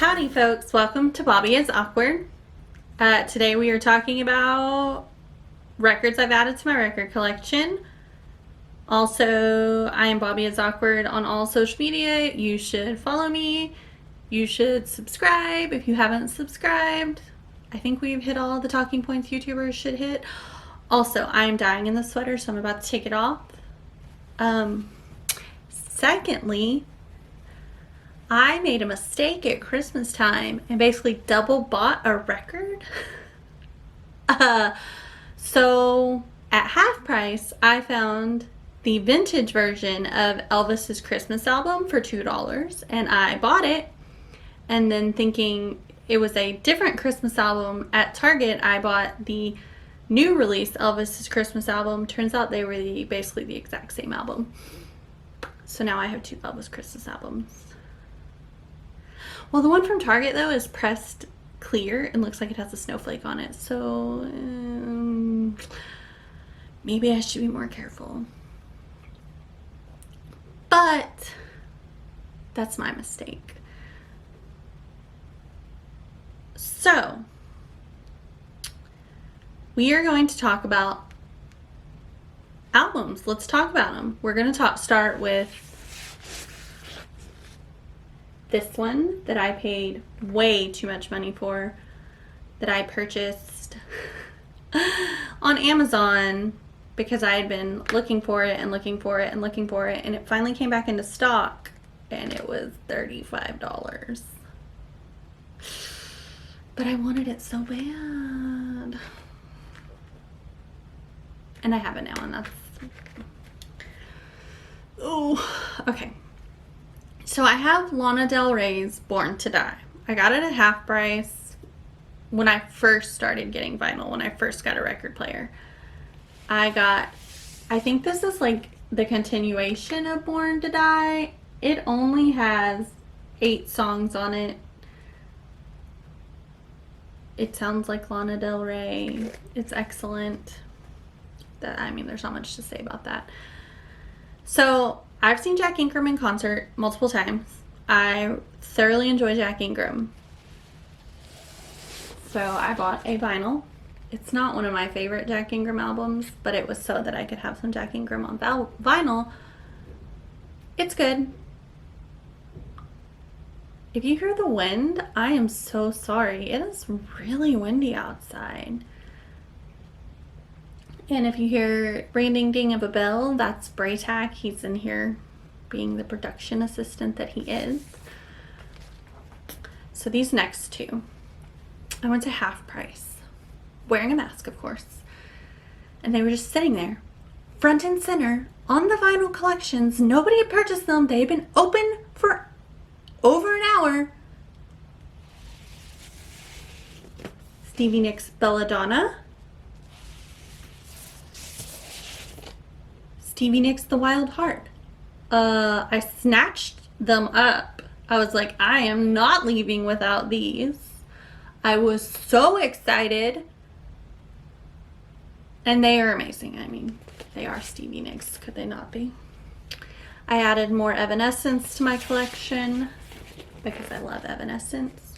Howdy folks, welcome to Bobby is Awkward. Today we are talking about records I've added to my record collection. Also, I am Bobby is Awkward on all social media. You should follow me. You should subscribe if you haven't subscribed. I think we've hit all the talking points YouTubers should hit. Also, I am dying in the sweater, so I'm about to take it off. Secondly, I made a mistake at Christmas time and basically double bought a record. So at half price, I found the vintage version of Elvis's Christmas album for $2, and I bought it. And then thinking it was a different Christmas album at Target, I bought the new release Elvis's Christmas album. Turns out they were basically the exact same album. So now I have two Elvis Christmas albums. Well, the one from Target, though, is pressed clear and looks like it has a snowflake on it. So maybe I should be more careful. But that's my mistake. So we are going to talk about albums. Let's talk about them. We're going to start with this one that I paid way too much money for, that I purchased on Amazon because I had been looking for it and looking for it and looking for it, and it finally came back into stock and it was $35. But I wanted it so bad. And I have it now, and that's... Oh, okay. So I have Lana Del Rey's Born to Die. I got it at half price when I first started getting vinyl, when I first got a record player. I think this is like the continuation of Born to Die. It only has 8 songs on it. It sounds like Lana Del Rey. It's excellent. There's not much to say about that. So I've seen Jack Ingram in concert multiple times. I thoroughly enjoy Jack Ingram. So I bought a vinyl. It's not one of my favorite Jack Ingram albums, but it was so that I could have some Jack Ingram on vinyl. It's good. If you hear the wind, I am so sorry. It is really windy outside. And if you hear ring ding of a bell, that's Braytac. He's in here being the production assistant that he is. So these next two, I went to half price, wearing a mask, of course. And they were just sitting there, front and center, on the vinyl collections. Nobody had purchased them. They had been open for over an hour. Stevie Nicks' Belladonna. Stevie Nicks' The Wild Heart. I snatched them up. I was like, I am not leaving without these. I was so excited. And they are amazing. They are Stevie Nicks. Could they not be? I added more Evanescence to my collection because I love Evanescence.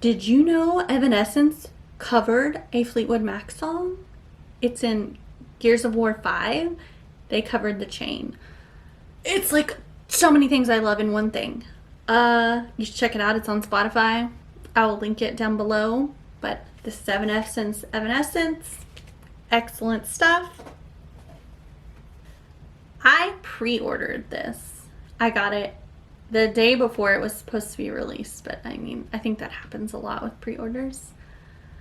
Did you know Evanescence covered a Fleetwood Mac song? It's in Gears of War 5. They covered The Chain. It's like so many things I love in one thing. You should check it out. It's on Spotify. I will link it down below. But this is Evanescence. Excellent stuff. I pre-ordered this. I got it the day before it was supposed to be released. But I think that happens a lot with pre-orders.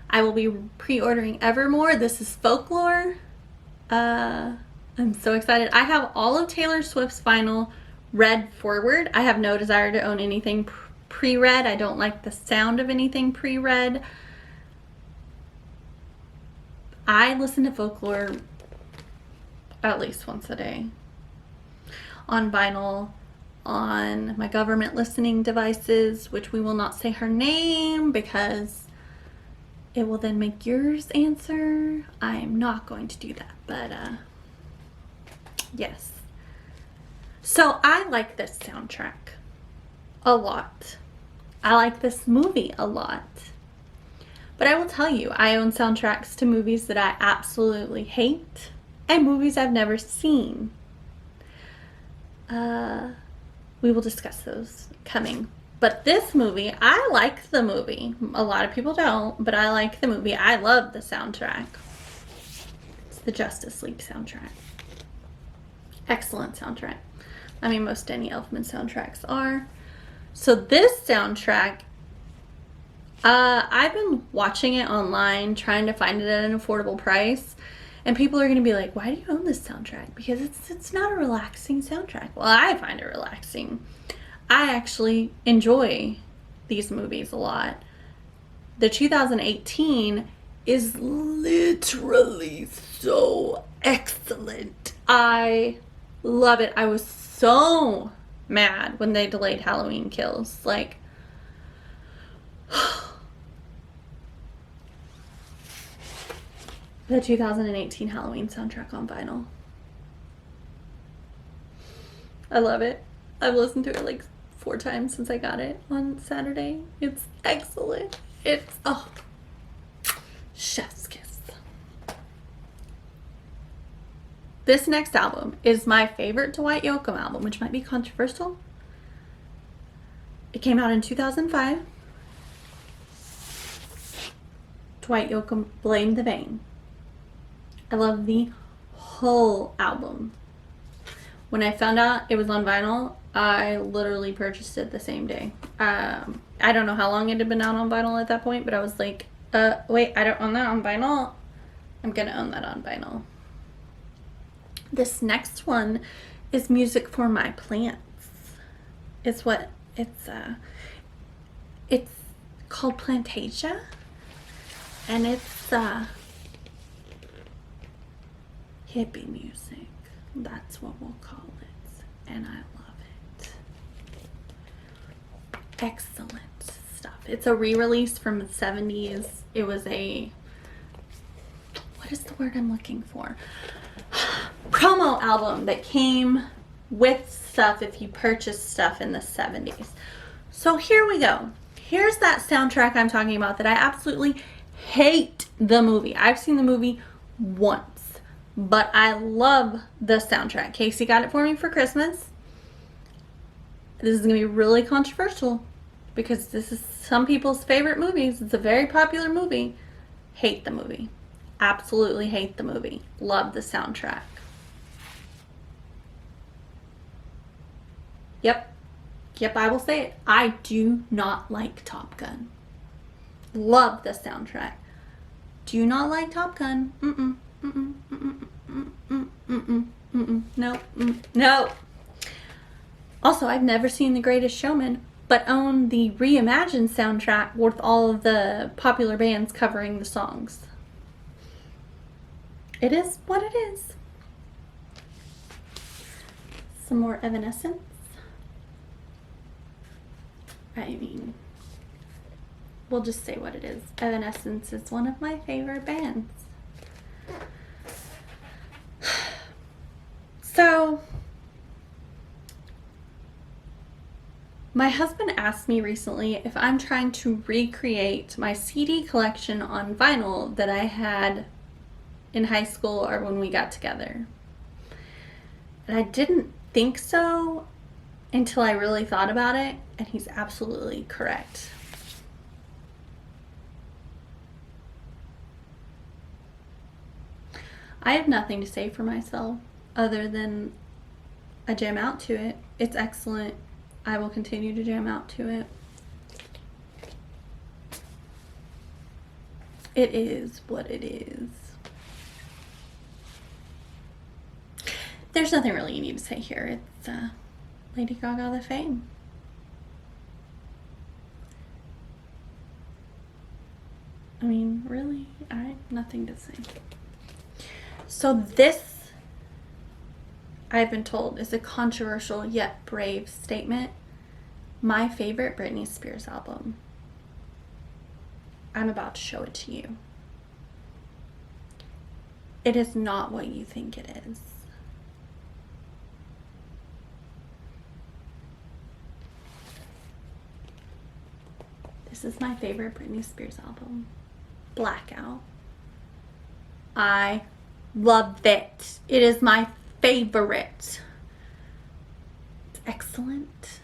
I will be pre-ordering Evermore. This is Folklore. I'm so excited. I have all of Taylor Swift's vinyl read forward. I have no desire to own anything pre-read. I don't like the sound of anything pre-read. I listen to Folklore at least once a day. On vinyl, on my government listening devices, which we will not say her name because it will then make yours answer. I'm not going to do that, but yes. So I like this soundtrack a lot. I like this movie a lot. But I will tell you, I own soundtracks to movies that I absolutely hate and movies I've never seen. We will discuss those coming. But this movie, I like the movie. A lot of people don't, but I like the movie. I love the soundtrack. It's the Justice League soundtrack. Excellent soundtrack. I mean, most Danny Elfman soundtracks are. So this soundtrack, I've been watching it online, trying to find it at an affordable price. And people are going to be like, why do you own this soundtrack? Because it's not a relaxing soundtrack. Well, I find it relaxing. I actually enjoy these movies a lot. The 2018 is literally so excellent. I love it. I was so mad when they delayed Halloween Kills. Like, the 2018 Halloween soundtrack on vinyl. I love it. I've listened to it like 4 times since I got it on Saturday. It's excellent. It's, oh, chef's kiss. This next album is my favorite Dwight Yoakam album, which might be controversial. It came out in 2005. Dwight Yoakam, Blame the Vein. I love the whole album. When I found out it was on vinyl, I literally purchased it the same day. I don't know how long it had been out on vinyl at that point, but I was like, wait, I don't own that on vinyl. I'm gonna own that on vinyl. This next one is Music for My Plants. It's called Plantasia, and it's hippie music. That's what we'll call it, and I love it. Excellent stuff. It's a re-release from the 70s. It was a, what is the word I'm looking for? Promo album that came with stuff if you purchased stuff in the 70s. So here we go. Here's that soundtrack I'm talking about that I absolutely hate the movie. I've seen the movie once, but I love the soundtrack. Casey got it for me for Christmas. This is going to be really controversial because this is some people's favorite movies. It's a very popular movie. Hate the movie. Absolutely hate the movie. Love the soundtrack. Yep, I will say it. I do not like Top Gun. Love the soundtrack. Do not like Top Gun. No. Also, I've never seen The Greatest Showman, but own the reimagined soundtrack with all of the popular bands covering the songs. It is what it is. Some more Evanescence. I mean, we'll just say what it is. Evanescence is one of my favorite bands. So, my husband asked me recently if I'm trying to recreate my CD collection on vinyl that I had in high school or when we got together. And I didn't think so until I really thought about it, and he's absolutely correct. I have nothing to say for myself other than I jam out to it. It's excellent. I will continue to jam out to it. It is what it is. There's nothing really you need to say here. It's Lady Gaga the Fame. I mean, really, I have nothing to say. So this, I've been told, is a controversial yet brave statement. My favorite Britney Spears album. I'm about to show it to you. It is not what you think it is. This is my favorite Britney Spears album. Blackout. I love it. It is my favorite. It's excellent.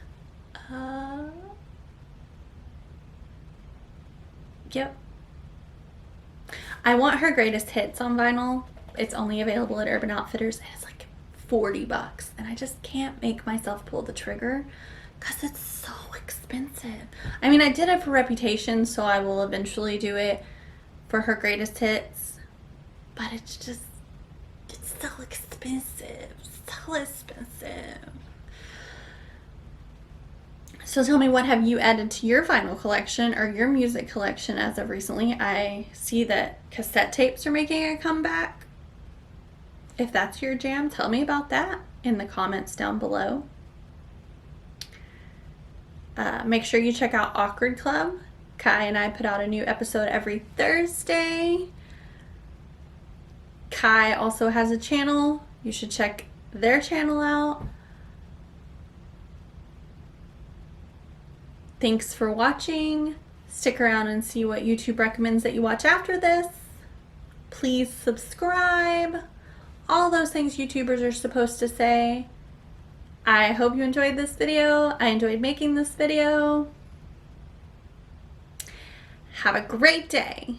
Yep. I want her greatest hits on vinyl. It's only available at Urban Outfitters and it's like $40 and I just can't make myself pull the trigger because it's so expensive. I mean, I did it for Reputation, so I will eventually do it for her greatest hits, but it's so expensive, so expensive. So tell me, what have you added to your vinyl collection or your music collection as of recently? I see that cassette tapes are making a comeback. If that's your jam, tell me about that in the comments down below. Make sure you check out Awkward Club. Kai and I put out a new episode every Thursday. Kai also has a channel. You should check their channel out. Thanks for watching. Stick around and see what YouTube recommends that you watch after this. Please subscribe. All those things YouTubers are supposed to say. I hope you enjoyed this video. I enjoyed making this video. Have a great day.